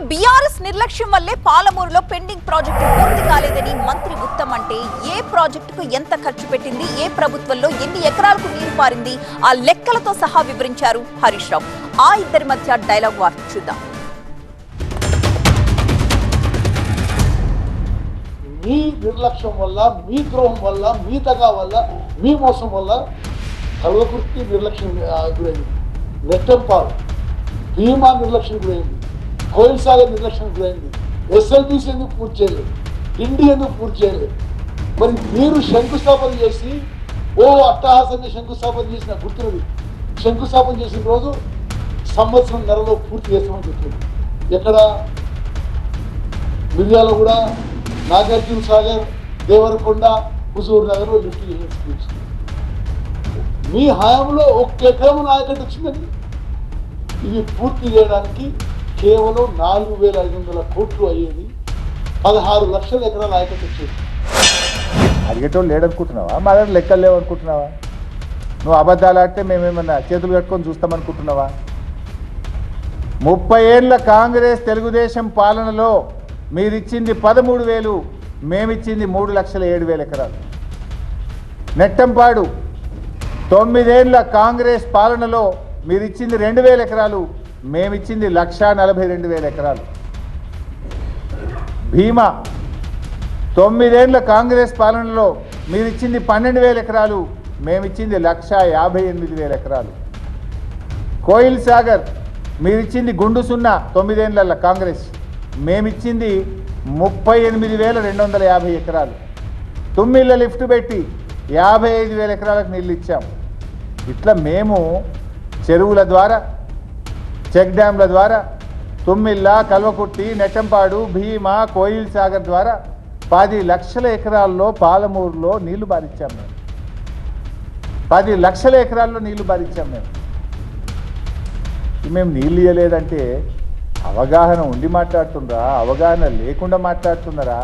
BRS నిర్లక్ష్యం వల్లే పాలమూరులో పెండింగ్ ప్రాజెక్టు పూర్తి కాలేదని మంత్రి ఉత్తమ్ అంటే ఏ ప్రాజెక్టుకు ఎంత ఖర్చు పెట్టింది, ఏ ప్రభుత్వంలో ఎన్ని ఎకరాలకు నీరు పారింది ఆ లెక్కలతో సహా వివరించారు హరీష్ రావు. ఆ ఇద్దరి మధ్య డైలాగ్ వార్ చూద్దాం. మీ నిర్లక్ష్యం వల్ల, మీ ద్రోహం వల్ల, మీ దగా వల్ల, మీ మోసం వల్ల కల్వకుర్తి నిర్లక్ష్యం గురైంది, నెట్టంపాలు భీమా నిర్లక్ష్యం గురైంది, కోయిల్ సాగర్ నిర్లక్ష్యం గురైంది, ఎస్ఎల్బీసీ ఎందుకు పూర్తి చేయలేదు, డిండి ఎందుకు పూర్తి చేయలేదు. మరి మీరు శంకుస్థాపన చేసి అట్టహాసంగా శంకుస్థాపన చేసిన గుర్తున్నది. శంకుస్థాపన చేసిన రోజు సంవత్సరం నెలలో పూర్తి చేస్తామని చెప్తుంది. ఎక్కడ మిర్యాల కూడా, నాగార్జున సాగర్, దేవరకొండ, హుజూర్ నగర్ లిఫ్ట్ చేసిన స్కీమ్స్. మీ హయాంలో ఒక్క ఎకరం నాయకట్టు వచ్చిందండి. ఇవి పూర్తి చేయడానికి కేవలం 4,500 కోట్లు అయ్యేది, 16 లక్షల ఎకరాల నాయకట్టు వచ్చేది. అడిగేటోళ్ళు లేడనుకుంటున్నావా? మా దగ్గర లెక్కలు లేవనుకుంటున్నావా? నువ్వు అబద్ధాలు ఆడితే మేమేమన్నా చేతులు కట్టుకొని చూస్తామనుకుంటున్నావా? 30 ఏళ్ళ కాంగ్రెస్ తెలుగుదేశం పాలనలో మీరిచ్చింది 13,000, మేమిచ్చింది 3,07,000 ఎకరాలు. నెట్టంపాడు 9 ఏళ్ళ కాంగ్రెస్ పాలనలో మీరిచ్చింది 2,000 ఎకరాలు, మేమిచ్చింది 1,42,000 ఎకరాలు. భీమా 9 ఏళ్ళ కాంగ్రెస్ పాలనలో మీరిచ్చింది 12,000 ఎకరాలు, మేమిచ్చింది 1,58,000 ఎకరాలు. కోయిల్ సాగర్ మీరిచ్చింది గుండు సున్నా 9 ఏళ్ళ కాంగ్రెస్, మేమిచ్చింది 38,250 ఎకరాలు. తుమ్మిళ్ళ లిఫ్ట్ పెట్టి 55,000 ఎకరాలకు నీళ్ళు ఇచ్చాం. ఇట్లా మేము చెరువుల ద్వారా, చెక్ డ్యాంల ద్వారా, తుమ్మిళ్ళ, కల్వకుర్తి, నెట్టంపాడు, భీమా, కోయిల్ సాగర్ ద్వారా 10 లక్షల ఎకరాల్లో పాలమూరులో నీళ్లు బారిచ్చాం మేము. 10 లక్షల ఎకరాల్లో నీళ్లు బారిచ్చాం మేము నీళ్ళు ఇవ్వలేదంటే అవగాహన ఉండి మాట్లాడుతున్నారా, అవగాహన లేకుండా మాట్లాడుతున్నారా?